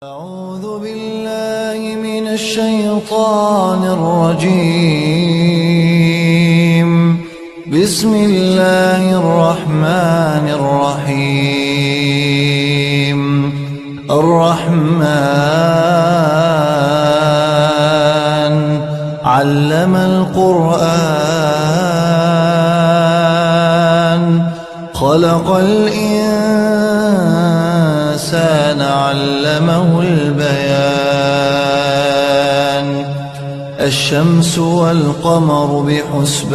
أعوذ بالله من الشيطان الرجيم. بسم الله الرحمن الرحيم. الرحمن علم القرآن خلق الإنسان علمه البيان. الشمس والقمر بحسبان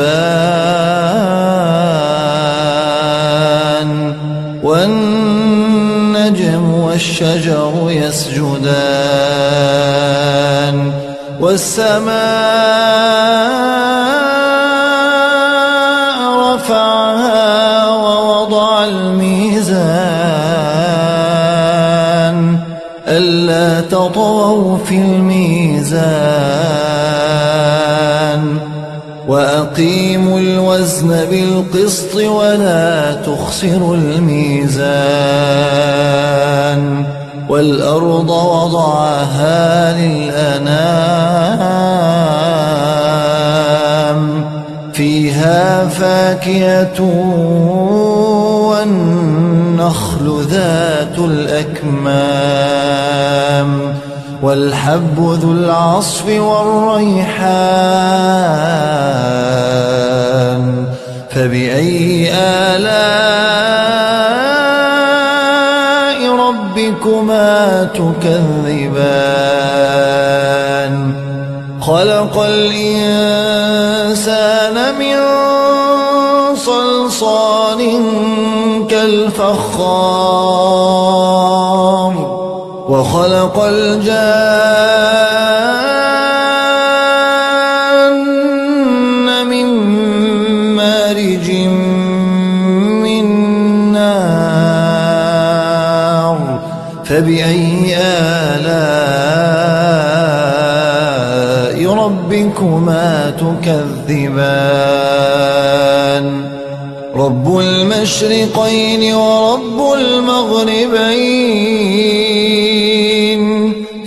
والنجم والشجر يسجدان والسماء رفعها ووضع الميزان ألا تطغوا في الميزان وأقيموا الوزن بالقسط ولا تخسروا الميزان والأرض وضعها للأنام فيها فاكهة والنخل ذات الأكمام والحب ذو العصف والريحان فبأي آلاء ربكما تكذبان. خلق الإنسان من صلصال كالفخار وخلق الجان من مارج من نار فبأي آلاء ربكما تكذبان. رب المشرقين ورب المغربين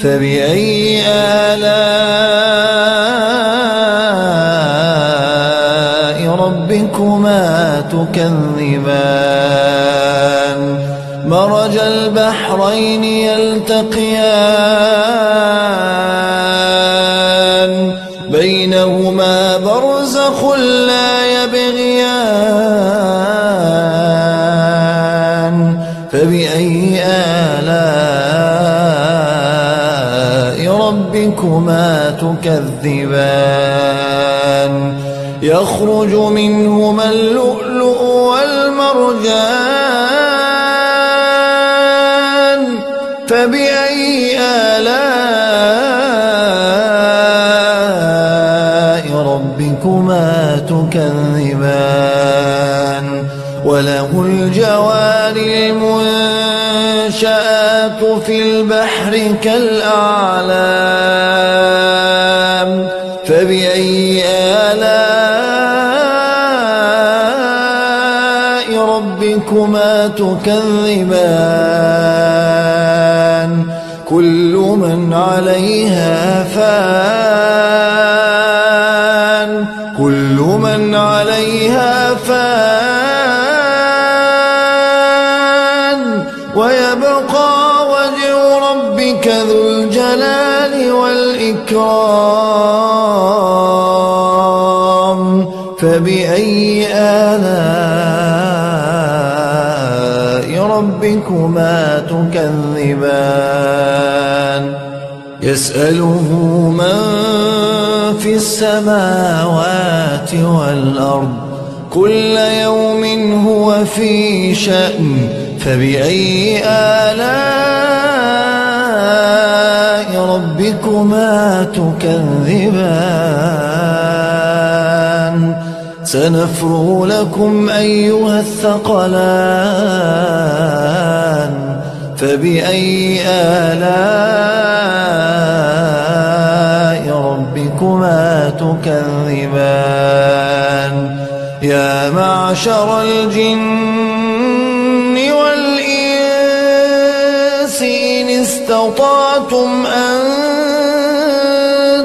فبأي آلاء ربكما تكذبان. مرج البحرين يلتقيان بينهما برزخ لا يبغيان فبأي آلاء ربكما تكذبان. يخرج منهما اللؤلؤ والمرجان فبأي آلاء ربكما تكذبان. وله الجوار المنشآت في البحر كالأعلام فبأي آلاء ربكما تكذبان. كل من عليها فان كل من عليها فان ويبقى وجه ربك ذو الجلال والإكرام فبأي آلاء ربكما تكذبان. يسأله من في السماوات والأرض كل يوم هو في شأن فبأي آلاء ربكما تكذبان. سنفرغ لكم أيها الثقلان فبأي آلاء ربكما تكذبان. يا معشر الجن والإنس إن استطعتم أن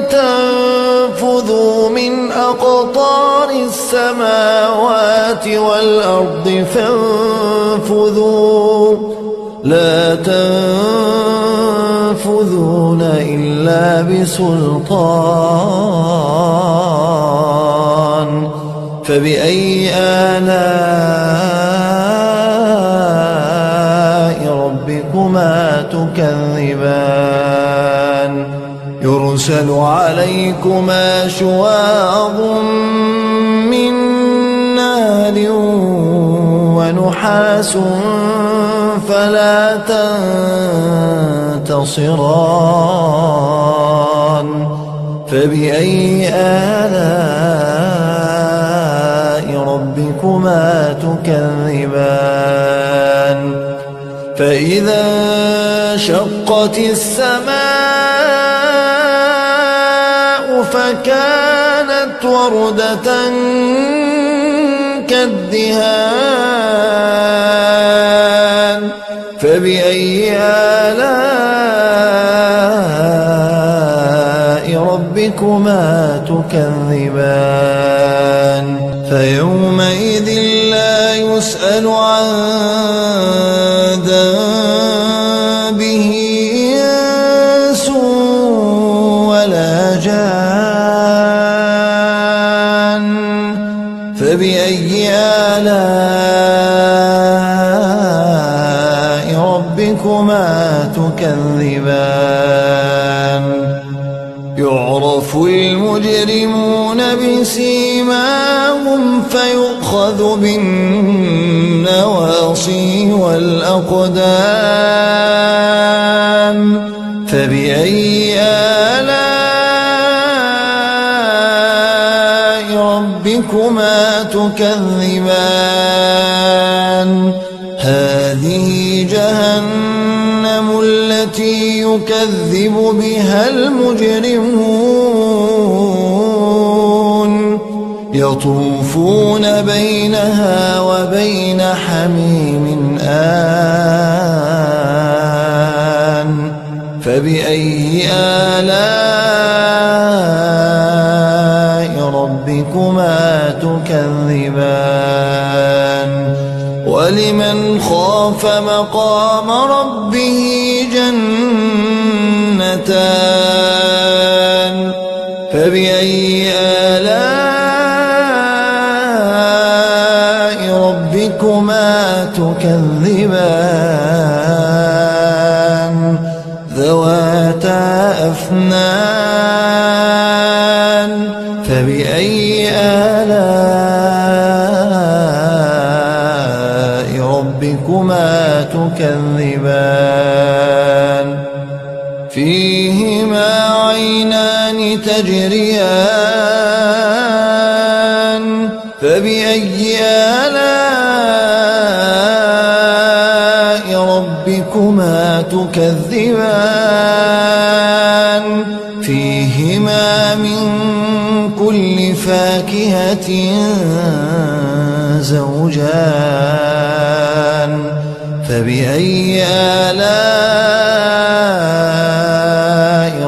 تنفذوا من أقطار السماوات والأرض فانفذوا لا تنفذون إلا بسلطان فبأي آلاء ربكما تكذبان يرسل عليكما شواظ من نار ونحاس فلا تنتصران فبأي آلاء ربكما تكذبان فإذا انشقت السماء فكانت وردة كالدهان فبأي آلاء ربكما تكذبان فيومئذ لا يسأل عن ذنبه إنس ولا جان فبأي آلاء ربكما تكذبان يعرف المجرمون بسيماهم فيؤخذ بالنواصي والأقدام فبأي آلاء ربكما تكذبان هذه جهنم التي يكذب بها المجرمون يطوفون بينها وبين حميم آن فبأي آلاء ربكما تكذبان ولمن خاف مقام ربه جنتان فبأي آلاء ربكما تكذبان ذواتا أفنان فبأي آلاء ربكما تكذبان فيهما عينان تجريان فبأي آلاء ربكما تكذبان فيهما من كل فاكهة زوجان فبأي آلاء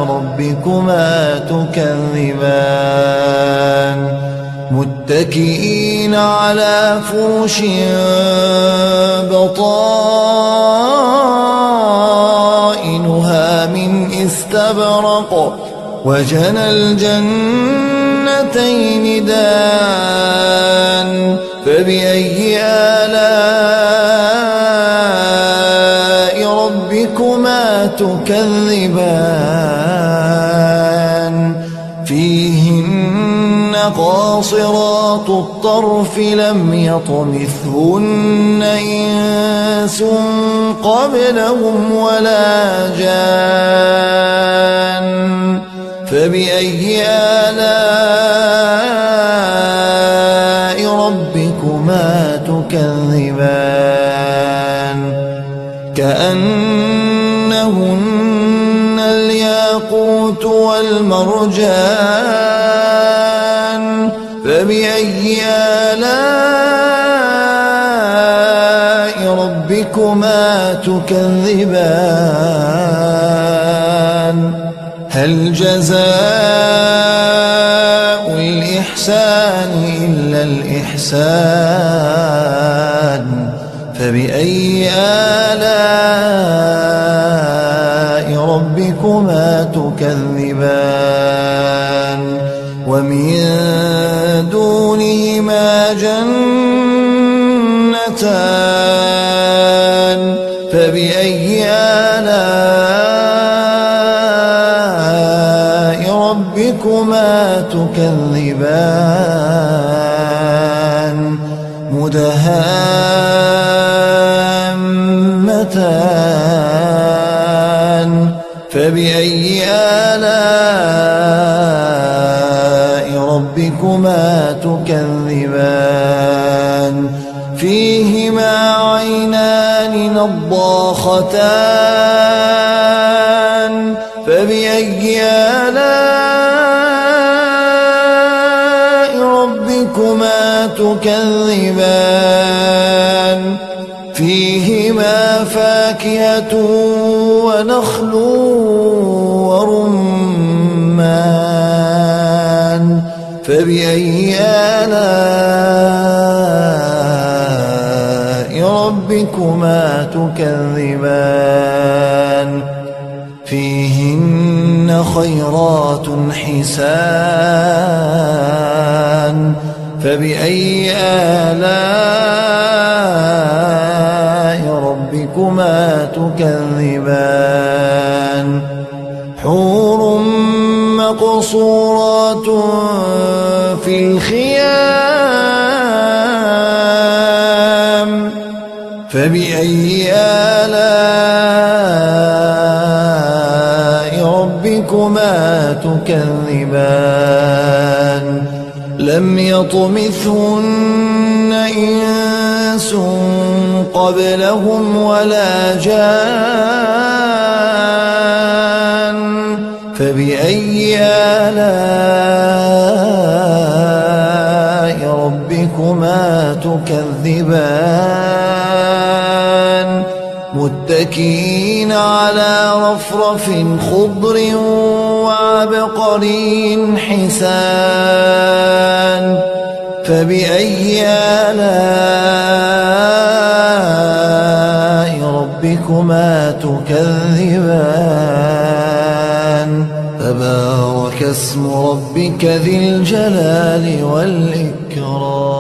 ربكما تكذبان متكئين على فرش بطائنها من استبرق وجنى الجنتين دان فبأي آلاء ربكما تكذبان فيهن قاصرات الطرف لم يطمثهن إنس قبلهم ولا جان فبأي آلاء ربكما تكذبان كأنهن الياقوت والمرجان فبأي آلاء ربكما تكذبان هل جزاء الإحسان إلا الإحسان فبأي آلاء ربكما تكذبان ومن دونهما جنتان فبأي آلاء ربكما تكذبان مدهامتان فبأي آلاء ربكما تكذبان فيهما عينان نضاختان فبأي آلاء ربكما تكذبان فيهما فاكهة ونخل ورمان فبأي آلاء ربكما تكذبان فيهن خيرات حسان فبأي آلاء ربكما تكذبان حور مقصورات في الخيام فبأي آلاء ربكما تكذبان لم يطمثهن إنس قبلهم ولا جان فبأي آلاء ربكما تكذبان متكئين على رفرف خضر وعبقري حسان فبأي آلاء ربكما تكذبان تبارك اسم ربك ذي الجلال والإكرام